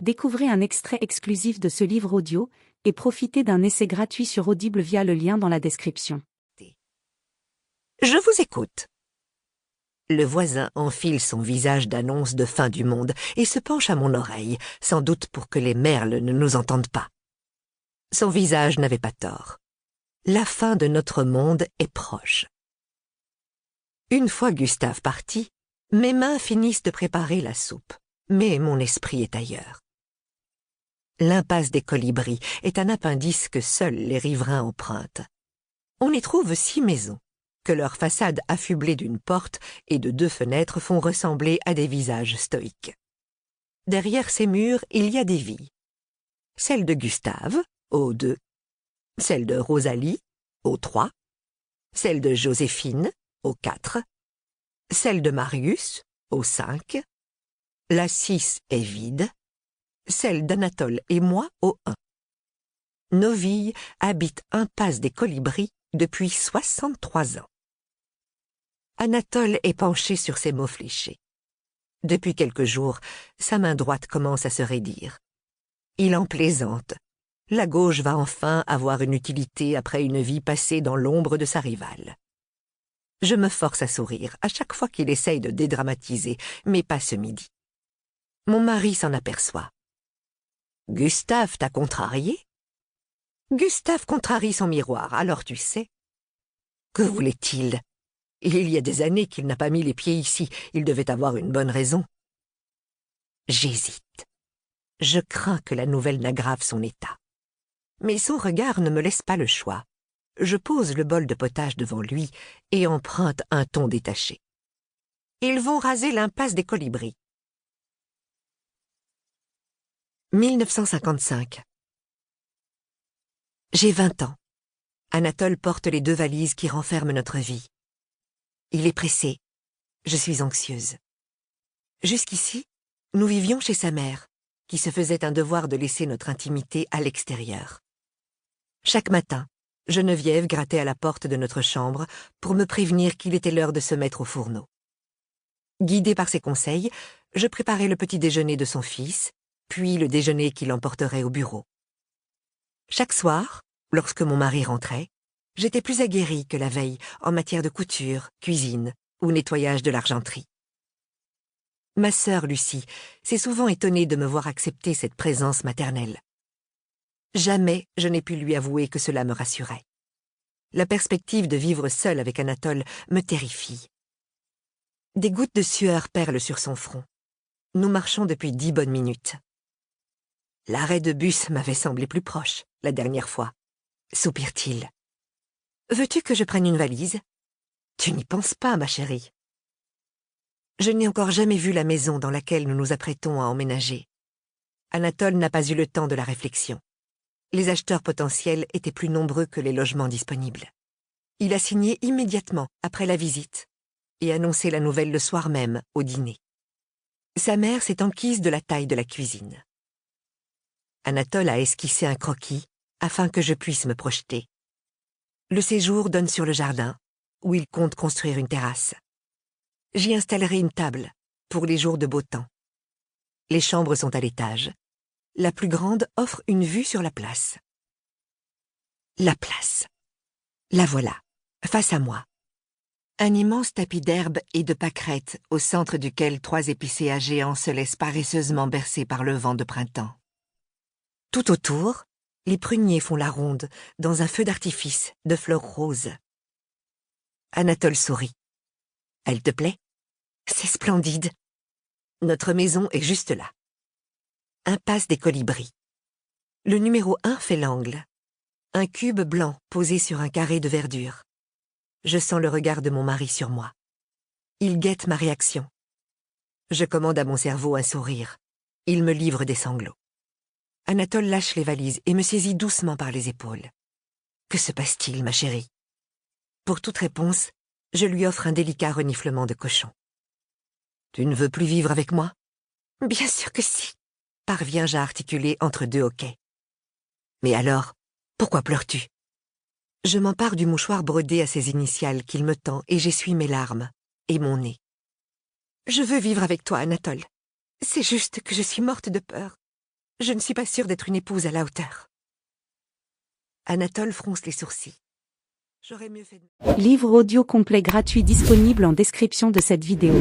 Découvrez un extrait exclusif de ce livre audio et profitez d'un essai gratuit sur Audible via le lien dans la description. Je vous écoute. Le voisin enfile son visage d'annonce de fin du monde et se penche à mon oreille, sans doute pour que les merles ne nous entendent pas. Son visage n'avait pas tort. La fin de notre monde est proche. Une fois Gustave parti, mes mains finissent de préparer la soupe, mais mon esprit est ailleurs. L'impasse des Colibris est un appendice que seuls les riverains empruntent. On y trouve 6 maisons, que leurs façades affublées d'une porte et de 2 fenêtres font ressembler à des visages stoïques. Derrière ces murs, il y a des vies. Celle de Gustave, au 2, celle de Rosalie, au 3, celle de Joséphine, au 4, celle de Marius, au 5, la 6 est vide, celle d'Anatole et moi au 1. Nos filles habitent impasse des Colibris depuis 63 ans. Anatole est penché sur ses mots fléchés. Depuis quelques jours, sa main droite commence à se raidir. Il en plaisante. La gauche va enfin avoir une utilité après une vie passée dans l'ombre de sa rivale. Je me force à sourire à chaque fois qu'il essaye de dédramatiser, mais pas ce midi. Mon mari s'en aperçoit. « Gustave t'a contrarié ?» Gustave contrarie son miroir, alors tu sais. Que voulait-il? Il y a des années qu'il n'a pas mis les pieds ici, il devait avoir une bonne raison. J'hésite. Je crains que la nouvelle n'aggrave son état. Mais son regard ne me laisse pas le choix. Je pose le bol de potage devant lui et emprunte un ton détaché. Ils vont raser l'impasse des Colibris. 1955. J'ai 20 ans. Anatole porte les 2 valises qui renferment notre vie. Il est pressé. Je suis anxieuse. Jusqu'ici, nous vivions chez sa mère, qui se faisait un devoir de laisser notre intimité à l'extérieur. Chaque matin, Geneviève grattait à la porte de notre chambre pour me prévenir qu'il était l'heure de se mettre au fourneau. Guidée par ses conseils, je préparais le petit déjeuner de son fils, puis le déjeuner qu'il emporterait au bureau. Chaque soir, lorsque mon mari rentrait, j'étais plus aguerrie que la veille en matière de couture, cuisine ou nettoyage de l'argenterie. Ma sœur Lucie s'est souvent étonnée de me voir accepter cette présence maternelle. Jamais je n'ai pu lui avouer que cela me rassurait. La perspective de vivre seule avec Anatole me terrifie. Des gouttes de sueur perlent sur son front. Nous marchons depuis 10 bonnes minutes. L'arrêt de bus m'avait semblé plus proche, la dernière fois. Soupire-t-il. Veux-tu que je prenne une valise? Tu n'y penses pas, ma chérie. Je n'ai encore jamais vu la maison dans laquelle nous nous apprêtons à emménager. Anatole n'a pas eu le temps de la réflexion. Les acheteurs potentiels étaient plus nombreux que les logements disponibles. Il a signé immédiatement après la visite et annoncé la nouvelle le soir même, au dîner. Sa mère s'est enquise de la taille de la cuisine. Anatole a esquissé un croquis afin que je puisse me projeter. Le séjour donne sur le jardin, où il compte construire une terrasse. J'y installerai une table pour les jours de beau temps. Les chambres sont à l'étage. La plus grande offre une vue sur la place. La place. La voilà, face à moi. Un immense tapis d'herbe et de pâquerettes au centre duquel 3 épicéas géants se laissent paresseusement bercer par le vent de printemps. Tout autour, les pruniers font la ronde dans un feu d'artifice de fleurs roses. Anatole sourit. « Elle te plaît? C'est splendide. Notre maison est juste là. Impasse des Colibris. Le numéro 1 fait l'angle. Un cube blanc posé sur un carré de verdure. Je sens le regard de mon mari sur moi. Il guette ma réaction. Je commande à mon cerveau un sourire. Il me livre des sanglots. Anatole lâche les valises et me saisit doucement par les épaules. Que se passe-t-il, ma chérie? Pour toute réponse, je lui offre un délicat reniflement de cochon. Tu ne veux plus vivre avec moi? Bien sûr que si, parviens-je à articuler entre 2 hoquets. Mais alors, pourquoi pleures-tu? Je m'empare du mouchoir brodé à ses initiales qu'il me tend et j'essuie mes larmes et mon nez. Je veux vivre avec toi, Anatole. C'est juste que je suis morte de peur. Je ne suis pas sûre d'être une épouse à la hauteur. Anatole fronce les sourcils. J'aurais mieux fait de... Livre audio complet gratuit disponible en description de cette vidéo.